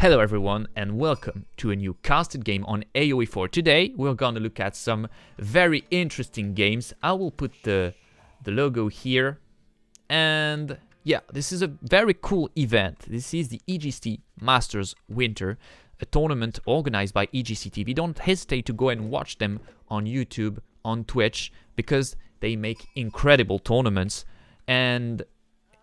Hello everyone and welcome to a new casted game on AoE4. Today we're gonna look at some very interesting games. I will put the logo here, and yeah, this is a very cool event. This is the EGCTV Masters Winter, a tournament organized by EGCTV. Don't hesitate to go and watch them on YouTube, on Twitch, because they make incredible tournaments. And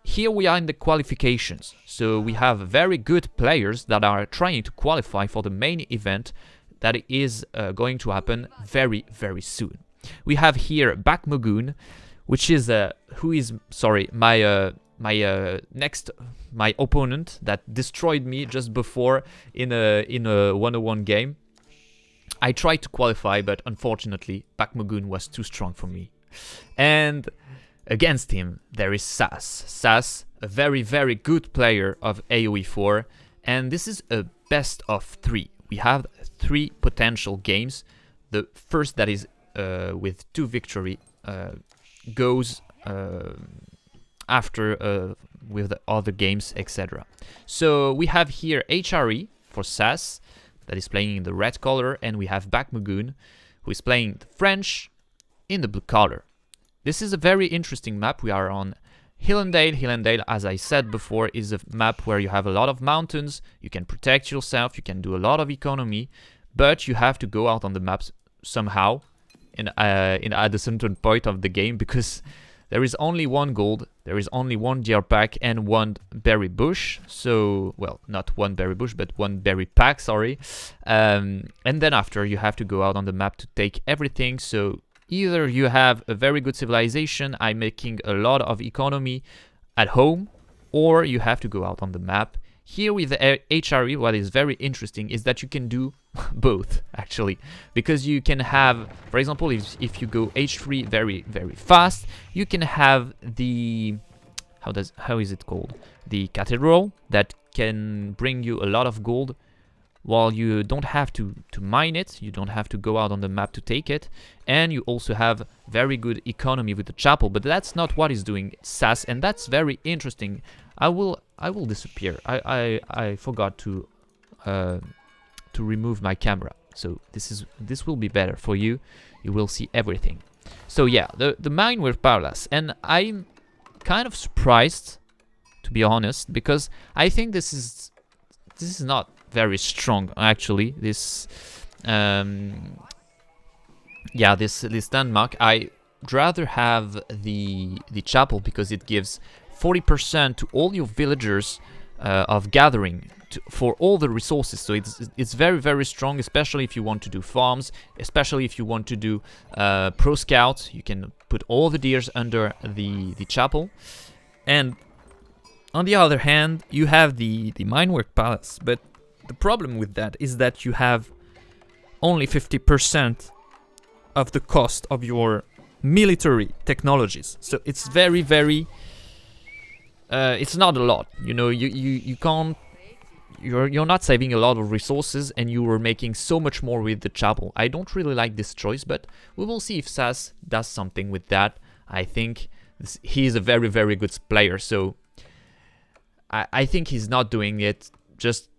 here we are in the qualifications, so we have very good players that are trying to qualify for the main event that is going to happen very soon. We have here Bakmogoon, which is my opponent that destroyed me just before in a 101 game. I tried to qualify, but unfortunately Bakmogoon was too strong for me. And against him, there is SAS. SAS, a very good player of AoE4, and this is a best of 3. We have 3 potential games. The first that is with 2 victory goes after with the other games, etc. So we have here HRE for SAS, that is playing in the red color, and we have Bakmogoon, who is playing the French in the blue color. This is a very interesting map. We are on Hillendale. Hillendale, as I said before, is a map where you have a lot of mountains. You can protect yourself, you can do a lot of economy, but you have to go out on the maps somehow at a certain point of the game, because there is only 1 gold, there is only 1 gear pack and 1 berry bush. So, well, not 1 berry bush, but 1 berry pack, sorry. And then after, you have to go out on the map to take everything. So either you have a very good civilization, I'm making a lot of economy at home, or you have to go out on the map. Here with the HRE, what is very interesting is that you can do both, actually. Because you can have, for example, if you go H3 very fast, you can have the, how is it called? The cathedral that can bring you a lot of gold, while you don't have to mine it, you don't have to go out on the map to take it, and you also have very good economy with the chapel. But that's not what is doing SAS, and that's very interesting. I will disappear. I forgot to remove my camera, so this will be better for you. You will see everything. So yeah, the mine were powerless, and I'm kind of surprised, to be honest, because I think this is not very strong, actually. This this landmark, I rather have the chapel, because it gives 40% to all your villagers of gathering for all the resources. So it's very strong, especially if you want to do farms, especially if you want to do pro scout. You can put all the deers under the chapel. And on the other hand, you have the minework palace, but the problem with that is that you have only 50% of the cost of your military technologies. So it's very it's not a lot. You know, you can't, you're not saving a lot of resources, and you are making so much more with the chapel. I don't really like this choice, but we will see if SAS does something with that. I think he is a very good player, so I think he's not doing it just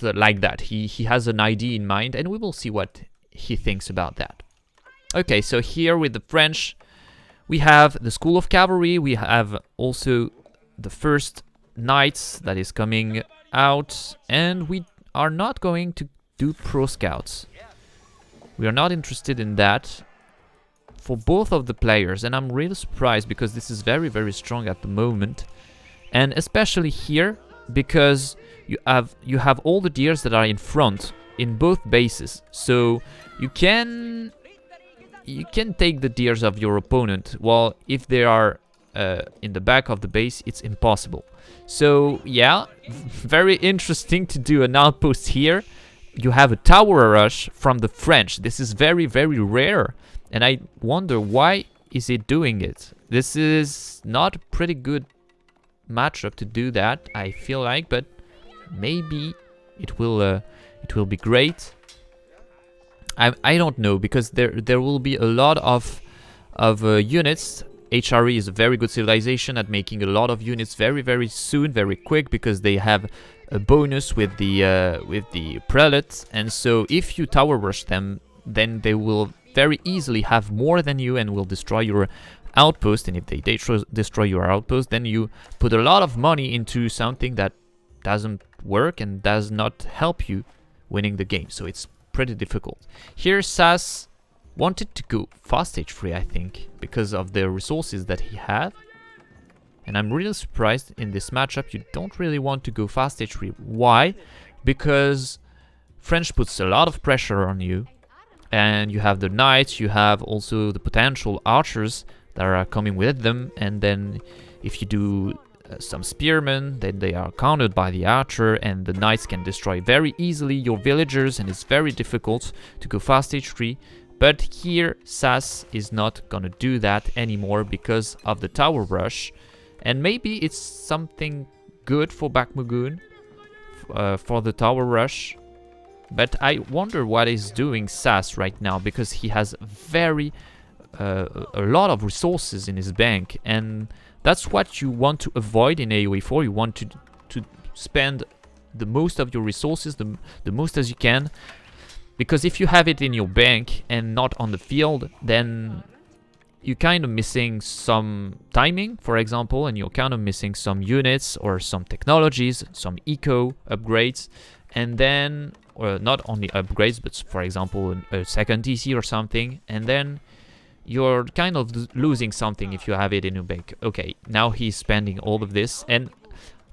like that. He has an idea in mind, and we will see what he thinks about that. Okay, so here with the French, we have the School of Cavalry. We have also the first Knights that is coming out, and we are not going to do Pro Scouts. We are not interested in that for both of the players, and I'm really surprised, because this is very strong at the moment, and especially here, because you have all the deers that are in front in both bases, so you can take the deers of your opponent, while if they are in the back of the base, it's impossible. So yeah, very interesting to do an outpost here. You have a tower rush from the French. This is very rare, and I wonder why is it doing it. This is not a pretty good matchup to do that, I feel like, but maybe it will be great. I don't know, because there will be a lot of units HRE is a very good civilization at making a lot of units very soon, very quick, because they have a bonus with the prelates, and so if you tower rush them, then they will very easily have more than you and will destroy your outpost. And if they destroy your outpost, then you put a lot of money into something that doesn't work and does not help you winning the game. So it's pretty difficult. Here SAS wanted to go fast stage 3, I think, because of the resources that he had. And I'm really surprised in this matchup you don't really want to go fast stage 3. Why? Because French puts a lot of pressure on you, and you have the knights, you have also the potential archers that are coming with them, and then if you do some spearmen, then they are countered by the archer, and the knights can destroy very easily your villagers, and it's very difficult to go fast stage 3. But here SAS is not gonna do that anymore because of the tower rush. And maybe it's something good for Bakmogoon, for the tower rush. But I wonder what is doing SAS right now, because he has a lot of resources in his bank. And that's what you want to avoid in AoE 4. You want to spend the most of your resources, the most as you can. Because if you have it in your bank and not on the field, then you're kind of missing some timing, for example, and you're kind of missing some units or some technologies, some eco upgrades, and then, or not only upgrades, but for example, a second TC or something, and then you're kind of losing something if you have it in your bank. Okay, now he's spending all of this, and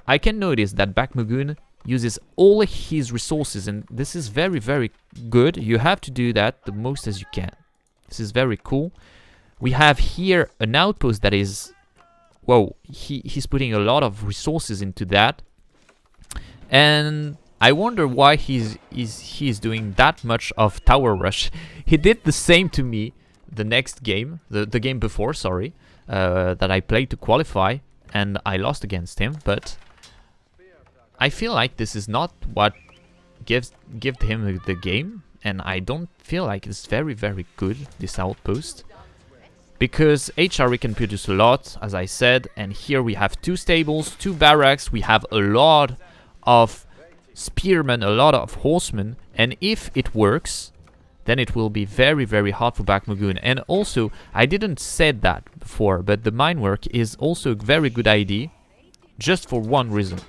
I can notice that Bakmogoon uses all his resources, and this is very good. You have to do that the most as you can. This is very cool. We have here an outpost that is, whoa, he's putting a lot of resources into that, and I wonder why he's doing that much of tower rush. He did the same to me the next game, the game before, sorry, that I played to qualify, and I lost against him. But I feel like this is not what gives him the game, and I don't feel like it's very good, this outpost. Because HRE can produce a lot, as I said, and here we have 2 stables, 2 barracks, we have a lot of spearmen, a lot of horsemen, and if it works, then it will be very hard for Bakmogoon. And also, I didn't say that before, but the mine work is also a very good idea, just for one reason.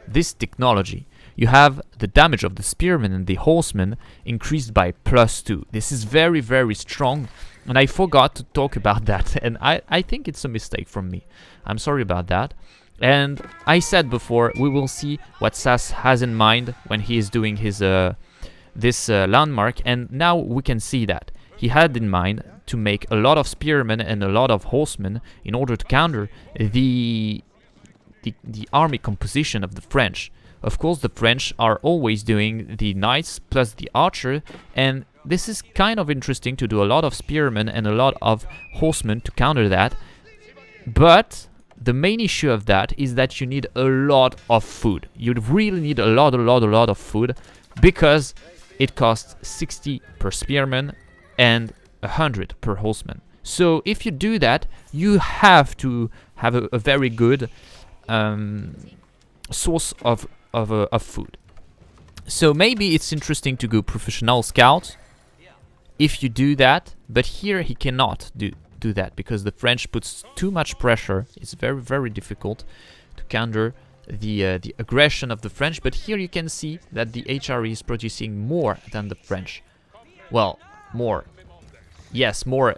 This technology. You have the damage of the spearmen and the horsemen increased by +2. This is very strong, and I forgot to talk about that, and I think it's a mistake from me. I'm sorry about that. And I said before, we will see what SAS has in mind when he is doing his this landmark, and now we can see that he had in mind to make a lot of spearmen and a lot of horsemen in order to counter the army composition of the French. Of course, the French are always doing the knights plus the archer, and this is kind of interesting to do a lot of spearmen and a lot of horsemen to counter that. But the main issue of that is that you need a lot of food. You really need a lot of food, because it costs 60 per spearman and 100 per horseman. So if you do that, you have to have a very good source of food. So maybe it's interesting to go professional scout if you do that, but here he cannot do that because the French puts too much pressure. It's very difficult to counter the aggression of the French. But here you can see that the HRE is producing more than the French. Well, more. Yes, more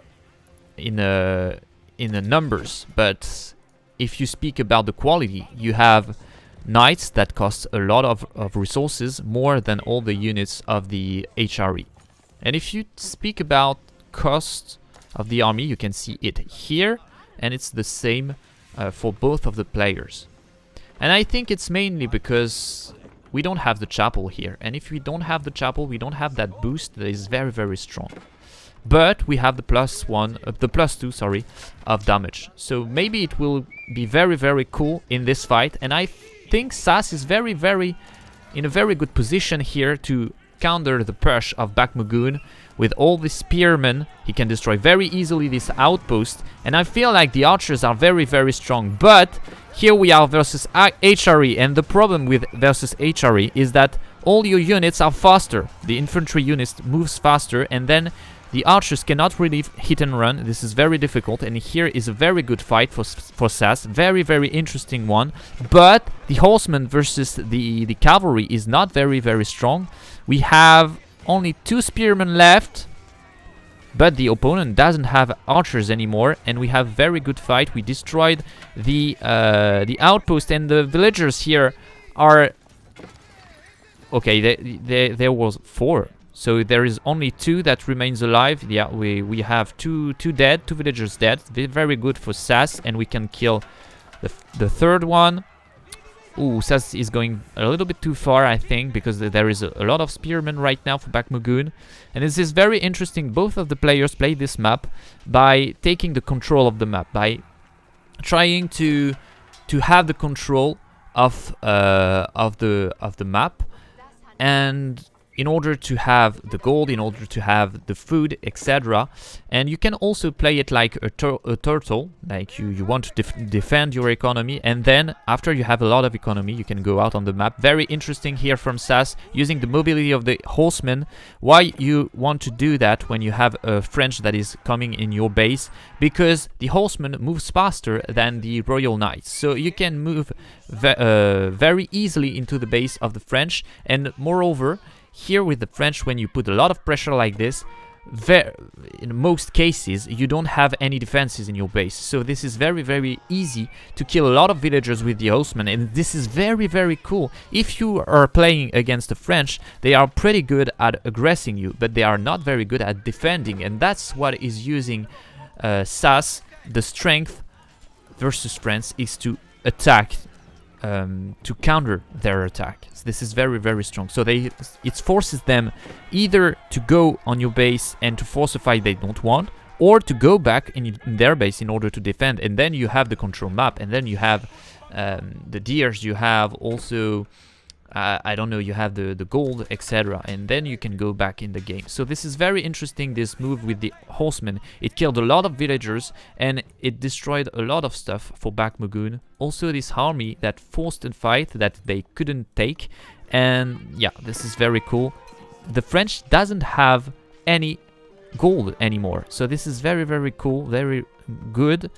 in the numbers, but if you speak about the quality, you have knights that cost a lot of resources, more than all the units of the HRE. And if you speak about cost of the army, you can see it here, and it's the same for both of the players. And I think it's mainly because we don't have the chapel here, and if we don't have the chapel, we don't have that boost that is very strong. But we have the +2, sorry, of damage. So maybe it will be very cool in this fight, and I think SAS is in a very good position here to counter the push of Bakmogoon. With all the spearmen, he can destroy very easily this outpost. And I feel like the archers are very, very strong. But here we are versus HRE. And the problem with versus HRE is that all your units are faster. The infantry units moves faster. And then the archers cannot really hit and run. This is very difficult. And here is a very good fight for SAS. Very, very interesting one. But the horsemen versus the cavalry is not very, very strong. We have only 2 spearmen left, but the opponent doesn't have archers anymore, and we have very good fight. We destroyed the outpost, and the villagers here are okay. There was 4, so there is only 2 that remains alive. Yeah, we have two dead, 2 villagers dead. Very good for SAS, and we can kill the third one. Ooh, SAS is going a little bit too far, I think, because there is a lot of spearmen right now for Bakmogoon. And this is very interesting. Both of the players play this map by taking the control of the map, by trying to have the control of the map, and in order to have the gold, in order to have the food, etc. And you can also play it like a turtle, like you want to defend your economy, and then after you have a lot of economy, you can go out on the map. Very interesting here from SAS, using the mobility of the horsemen. Why you want to do that when you have a French that is coming in your base? Because the horseman moves faster than the royal knights, so you can move very easily into the base of the French. And moreover, here with the French, when you put a lot of pressure like this, in most cases you don't have any defenses in your base, so this is very, very easy to kill a lot of villagers with the horsemen. And this is very, very cool. If you are playing against the French, they are pretty good at aggressing you, but they are not very good at defending, and that's what is using SAS. The strength versus France is to attack, to counter their attack. So this is very, very strong. So it forces them either to go on your base and to force a fight they don't want, or to go back in their base in order to defend. And then you have the control map, and then you have the deers, you have also I don't know, you have the gold, etc. And then you can go back in the game. So this is very interesting, this move with the horsemen. It killed a lot of villagers, and it destroyed a lot of stuff for Bakmogoon. Also this army that forced a fight that they couldn't take. And yeah, this is very cool. The French doesn't have any gold anymore. So this is very, very cool, very good.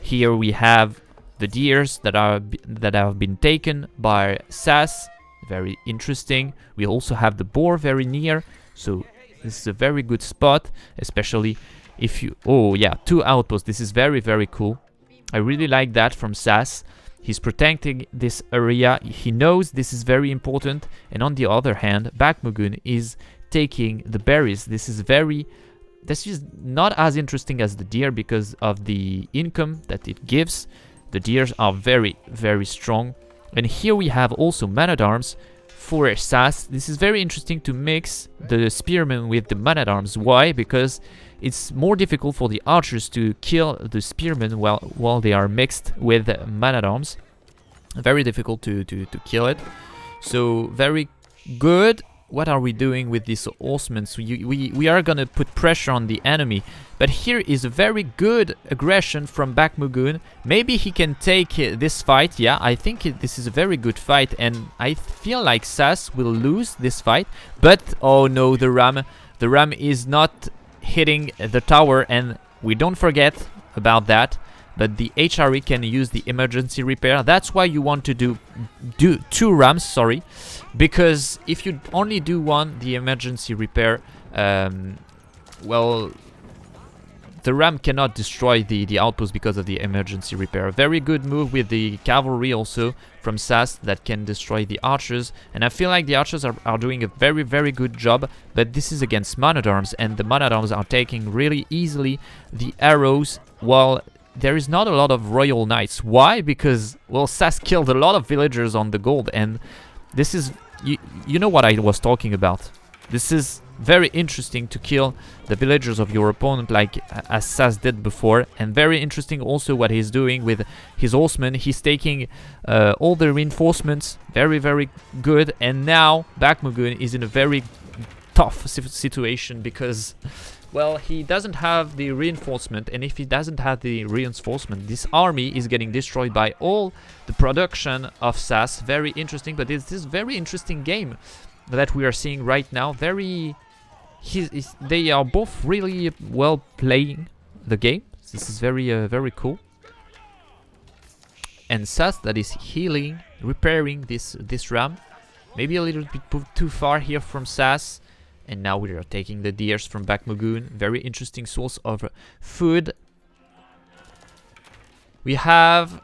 Here we have the deers that have been taken by SAS. Very interesting. We also have the boar very near, so this is a very good spot, especially if you... Oh yeah, 2 outposts. This is very, very cool. I really like that from SAS. He's protecting this area. He knows this is very important. And on the other hand, Bakmogoon is taking the berries. This is not as interesting as the deer because of the income that it gives. The deers are very, very strong. And here we have also man-at-arms for SAS. This is very interesting to mix the spearmen with the man-at-arms. Why? Because it's more difficult for the archers to kill the spearmen while they are mixed with man-at-arms. Very difficult to kill it. So very good. What are we doing with these horsemen? So we are gonna put pressure on the enemy. But here is a very good aggression from Bakmogoon. Maybe he can take this fight. Yeah, I think this is a very good fight. And I feel like SAS will lose this fight. But, oh no, the ram is not hitting the tower. And we don't forget about that. But the HRE can use the emergency repair. That's why you want to do 2 rams, sorry. Because if you only do one, the emergency repair, well, the ram cannot destroy the outpost because of the emergency repair. Very good move with the cavalry also from SAS that can destroy the archers. And I feel like the archers are doing a very, very good job. But this is against man-at-arms, and the man-at-arms are taking really easily the arrows, while there is not a lot of royal knights. Why? Because, well, SAS killed a lot of villagers on the gold, and this is, you know what I was talking about. This is very interesting to kill the villagers of your opponent like as SAS did before, and very interesting also what he's doing with his horsemen. He's taking all the reinforcements, very good, and now Bakmogoon is in a very tough situation because, well, he doesn't have the reinforcement, and if he doesn't have the reinforcement, this army is getting destroyed by all the production of SAS. Very interesting, but it's this very interesting game that we are seeing right now. They are both really well playing the game. This is very cool. And SAS that is healing, repairing this ram. Maybe a little bit too far here from SAS. And now we are taking the deers from Bakmogoon. Very interesting source of food. We have,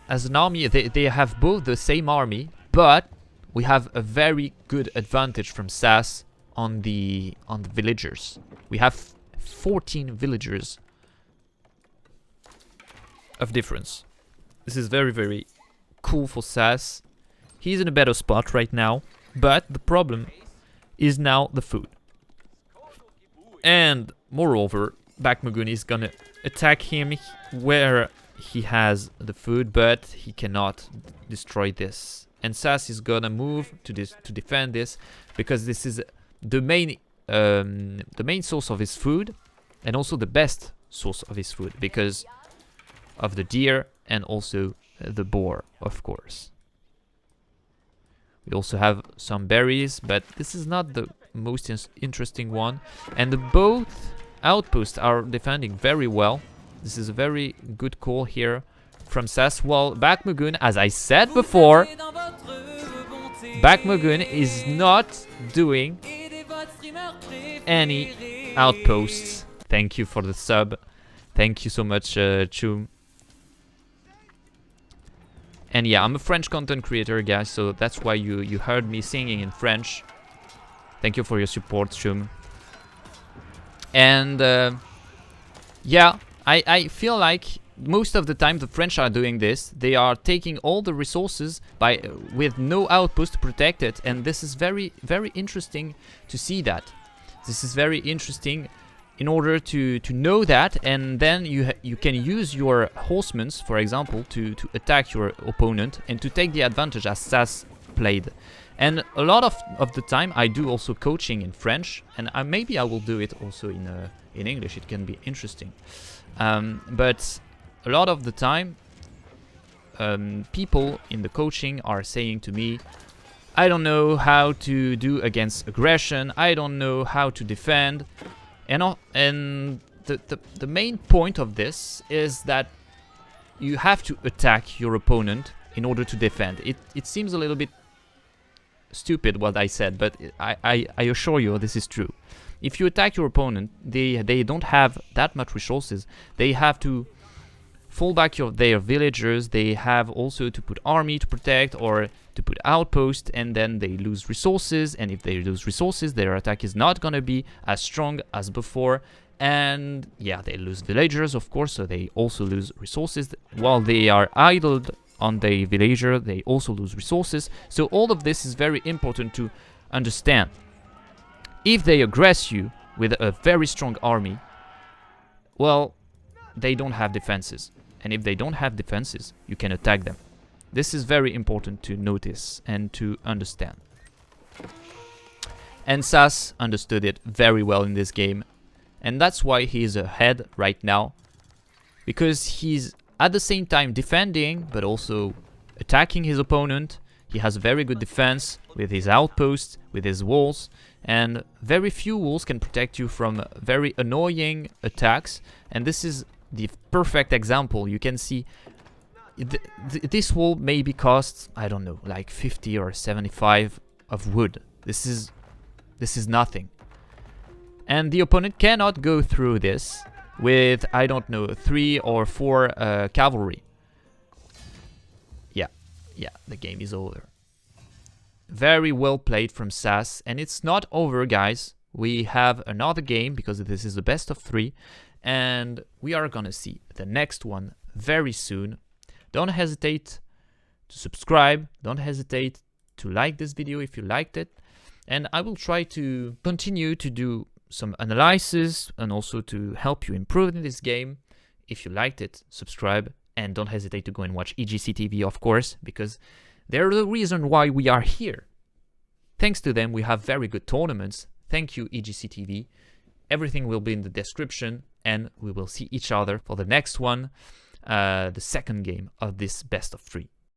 as an army, they have both the same army, but we have a very good advantage from SAS on the villagers. We have 14 villagers of difference. This is very cool for SAS. He's in a better spot right now, but the problem is now the food. And moreover, Bakmogoon is gonna attack him where he has the food, but he cannot destroy this. And SAS is gonna move to defend this, because this is the main source of his food, and also the best source of his food because of the deer and also the boar, of course. We also have some berries, but this is not the most interesting one. And both outposts are defending very well. This is a very good call here from SAS. Well, Bakmogoon, as I said before, Bakmogoon is not doing any outposts. Thank you for the sub. Thank you so much, Chum. And yeah, I'm a French content creator, guys, so that's why you heard me singing in French. Thank you for your support, Chum. And yeah, I feel like most of the time the French are doing this. They are taking all the resources with no outpost to protect it, and this is very interesting to see that. This is very interesting in order to know that, and then you can use your horsemen, for example, to attack your opponent and to take the advantage as SAS played. And a lot of the time I do also coaching in French, and maybe I will do it also in English. It can be interesting. But a lot of the time people in the coaching are saying to me, I don't know how to do against aggression, I don't know how to defend. And the main point of this is that you have to attack your opponent in order to defend. It seems a little bit stupid what I said, but I assure you this is true. If you attack your opponent, they don't have that much resources. They have to fall back their villagers. They have also to put army to protect or to put outpost, and then they lose resources. And if they lose resources, their attack is not gonna be as strong as before. And yeah, they lose villagers, of course, so they also lose resources. While they are idled on the villager, they also lose resources. So all of this is very important to understand. If they aggress you with a very strong army, well, they don't have defenses. And if they don't have defenses, you can attack them. This is very important to notice and to understand. And SAS understood it very well in this game. And that's why he is ahead right now. Because he's at the same time defending, but also attacking his opponent. He has a very good defense with his outposts, with his walls. And very few walls can protect you from very annoying attacks. And this is the perfect example. You can see this wall maybe costs, I don't know, like 50 or 75 of wood. This is nothing. And the opponent cannot go through this with, I don't know, 3 or 4 cavalry. Yeah, the game is over. Very well played from SAS, and it's not over, guys. We have another game because this is the best of 3, and we are gonna see the next one very soon. Don't hesitate to subscribe, don't hesitate to like this video if you liked it, and I will try to continue to do some analysis and also to help you improve in this game. If you liked it, subscribe, and don't hesitate to go and watch EGCTV, of course, because they're the reason why we are here. Thanks to them, we have very good tournaments. Thank you, EGCTV. Everything will be in the description, and we will see each other for the next one, the second game of this best of 3.